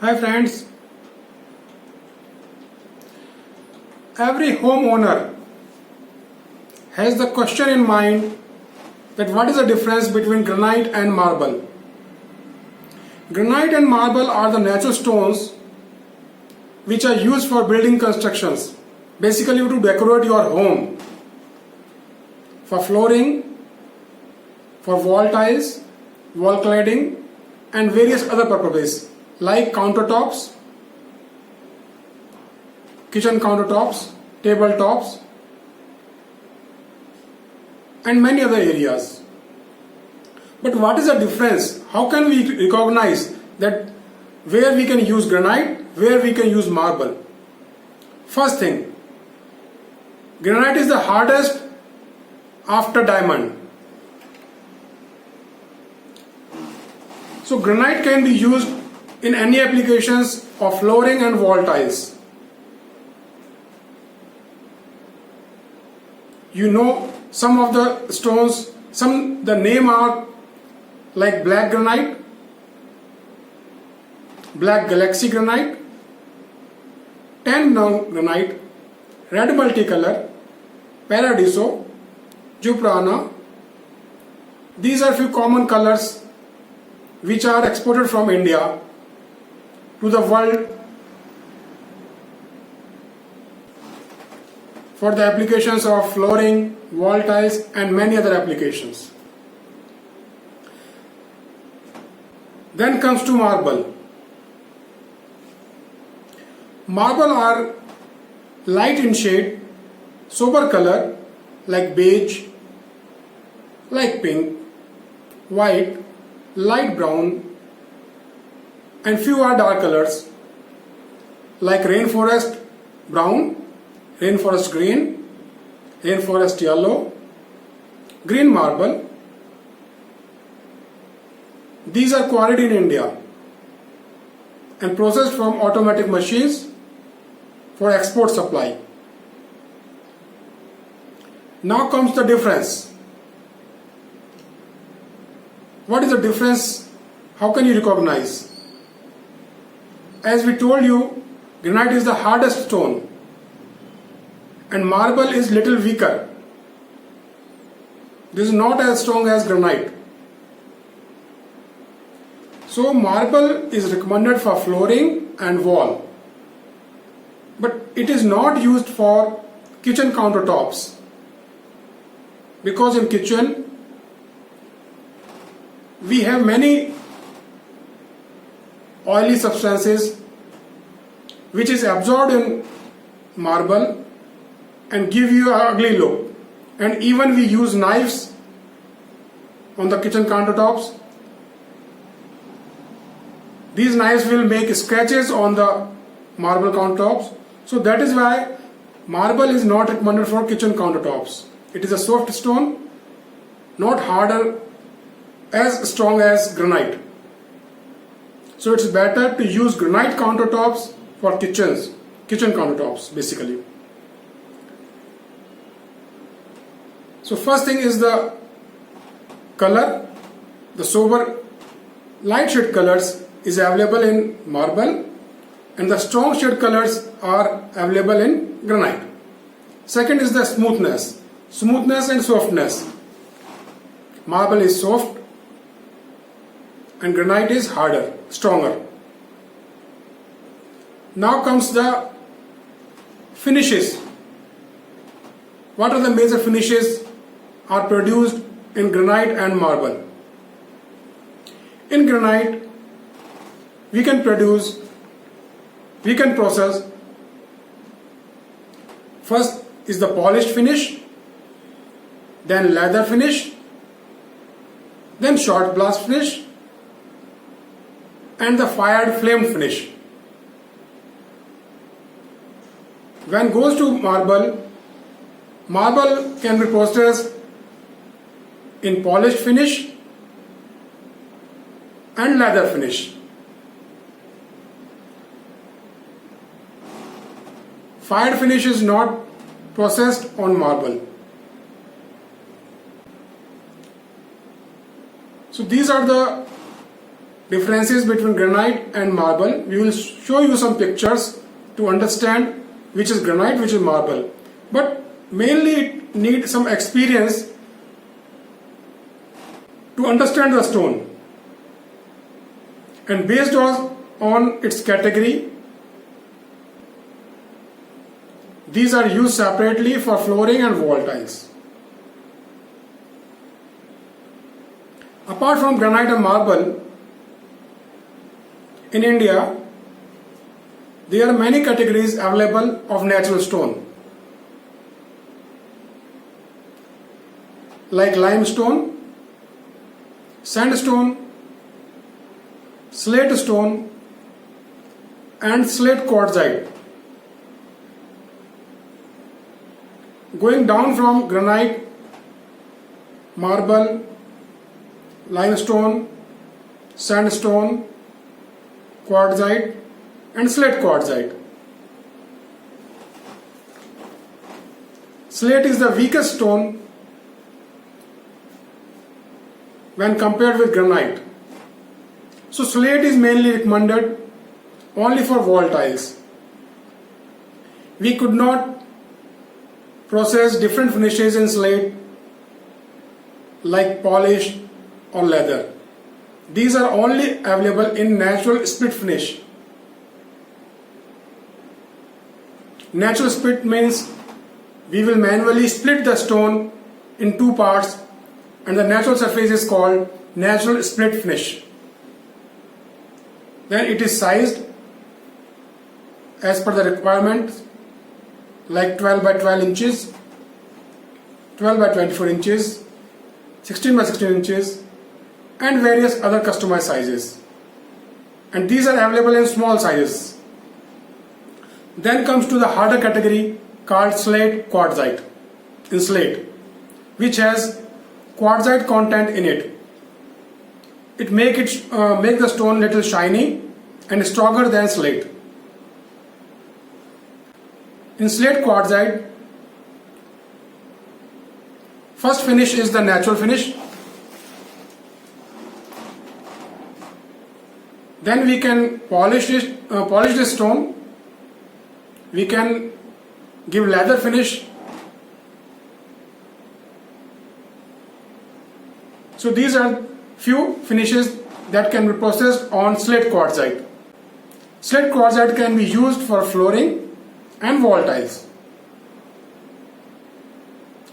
Hi friends, every homeowner has the question in mind that what is the difference between granite and marble. Granite and marble are the natural stones which are used for building constructions, basically to decorate your home, for flooring, for wall tiles, wall cladding and various other purposes like countertops, kitchen countertops, tabletops and many other areas. But what is the difference? How can we recognize that where we can use granite, where we can use marble? First thing, granite is the hardest after diamond. So granite can be used in any applications of flooring and wall tiles. You know some of the stones, the name are like black granite, black galaxy granite, tan granite, red multicolor, paradiso, juprana. These are few common colors which are exported from India to the world for the applications of flooring, wall tiles and many other applications. Then comes to marble. Marble are light in shade, sober color like beige, like pink, white, light brown and few are dark colors like rainforest brown, rainforest green, rainforest yellow, green marble. These are quarried in India and processed from automatic machines for export supply. Now comes the difference. What is the difference? How can you recognize? As we told you, granite is the hardest stone and marble is little weaker. This is not as strong as granite. So marble is recommended for flooring and wall, but it is not used for kitchen countertops because in kitchen we have many oily substances which is absorbed in marble and give you an ugly look. And even we use knives on the kitchen countertops. These knives will make scratches on the marble countertops. So that is why marble is not recommended for kitchen countertops. It is a soft stone, not harder, as strong as granite. So it's better to use granite countertops for kitchen countertops basically. So first thing is the color. The sober light shade colors is available in marble and the strong shade colors are available in granite. Second is the smoothness and softness. Marble is soft and granite is harder, stronger. Now comes the finishes. What are the major finishes are produced in granite and marble? In granite, we can process. First is the polished finish, then leather finish, then short blast finish, and the fired flame finish. When goes to marble, marble can be processed in polished finish and leather finish. Fired finish is not processed on marble. So these are the differences between granite and marble. We will show you some pictures to understand which is granite, which is marble. But mainly it needs some experience to understand the stone. And based on its category, these are used separately for flooring and wall tiles. Apart from granite and marble, in India, there are many categories available of natural stone, like limestone, sandstone, slate stone, and slate quartzite. Going down from granite, marble, limestone, sandstone, quartzite, and slate quartzite. Slate is the weakest stone when compared with granite. So slate is mainly recommended only for wall tiles. We could not process different finishes in slate like polish or leather. These are only available in natural split finish. Natural split means we will manually split the stone in two parts, and the natural surface is called natural split finish. Then it is sized as per the requirement, like 12 by 12 inches, 12 by 24 inches, 16 by 16 inches, and various other customized sizes. And these are available in small sizes. Then comes to the harder category called slate quartzite in slate, which has quartzite content in it. It make the stone little shiny and stronger than slate. In slate quartzite, first finish is the natural finish. Then we can polish this stone. We can give leather finish. So these are few finishes that can be processed on slate quartzite. Slate quartzite can be used for flooring and wall tiles.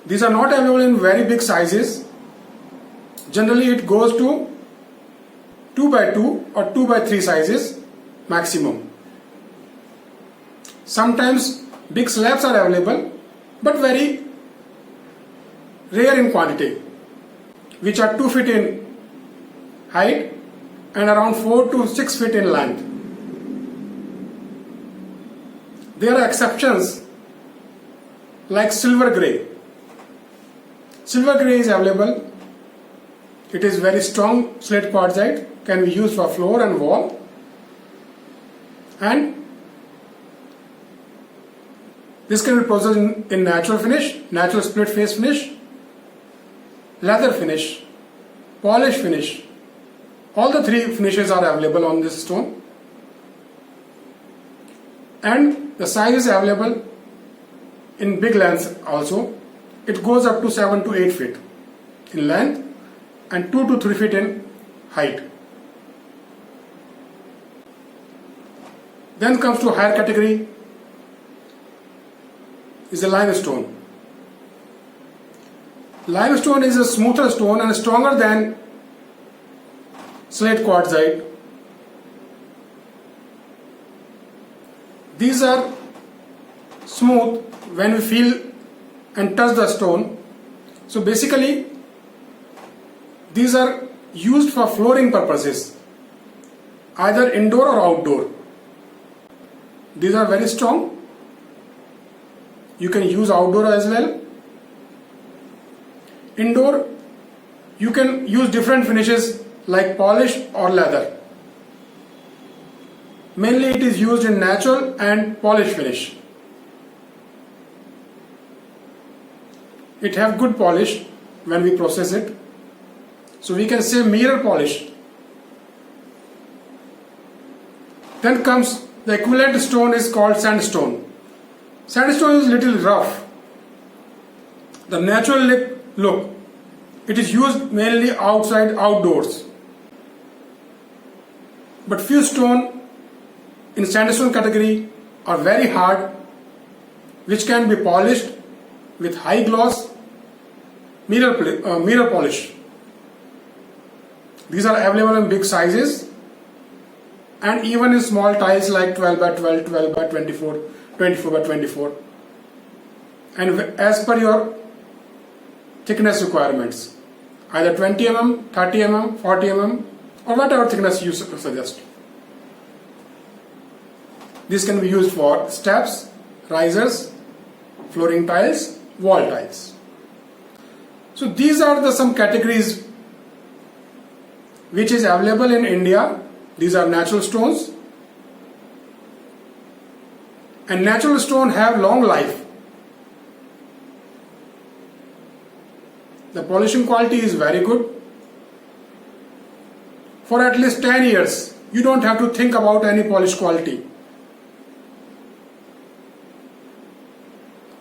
These are not available in very big sizes. Generally it goes to 2 by 2 or 2 by 3 sizes maximum. Sometimes big slabs are available, but very rare in quantity, which are 2 feet in height and around 4 to 6 feet in length. There are exceptions like silver grey. Silver grey is available. It is very strong slate quartzite, can be used for floor and wall, and this can be processed in natural finish, natural split face finish, leather finish, polish finish. All the three finishes are available on this stone, and the size is available in big length also. It goes up to 7 to 8 feet in length and 2 to 3 feet in height. Then comes to higher category is the limestone. Limestone is a smoother stone and stronger than slate quartzite. These are smooth when we feel and touch the stone. So basically these are used for flooring purposes, either indoor or outdoor. These are very strong. You can use outdoor as well. Indoor, you can use different finishes like polish or leather. Mainly it is used in natural and polish finish. It have good polish when we process it. So we can say mirror polish. Then comes the equivalent stone is called sandstone. Sandstone is little rough. The natural look. It is used mainly outside, outdoors. But few stone in sandstone category are very hard, which can be polished with high gloss mirror polish. These are available in big sizes and even in small tiles like 12 by 12, 12 by 24, 24 by 24, and as per your thickness requirements, either 20 mm, 30 mm, 40 mm, or whatever thickness you suggest. This can be used for steps, risers, flooring tiles, wall tiles. So these are some categories which is available in India. These are natural stones, and natural stone have long life. The polishing quality is very good. For at least 10 years, you don't have to think about any polish quality.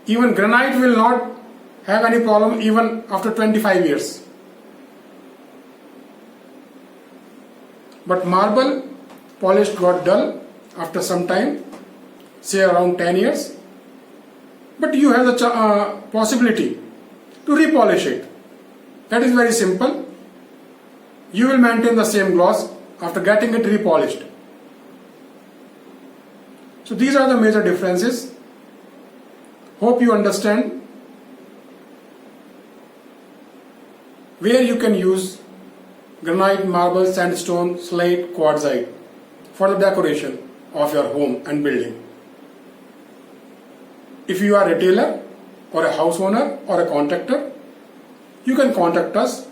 Even granite will not have any problem even after 25 years. But marble polish got dull after some time, say around 10 years. But you have the possibility to repolish it. That is very simple. You will maintain the same gloss after getting it repolished. So these are the major differences. Hope you understand where you can use granite, marble, sandstone, slate, quartzite for the decoration of your home and building. If you are a retailer or a house owner or a contractor, you can contact us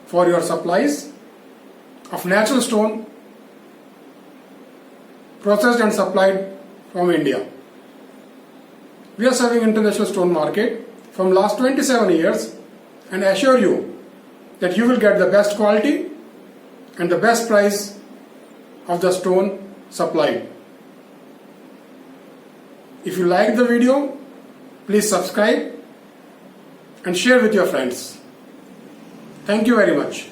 for your supplies of natural stone processed and supplied from India. We are serving international stone market from last 27 years and assure you that you will get the best quality and the best price of the stone supplied. If you like the video, please subscribe and share with your friends. Thank you very much.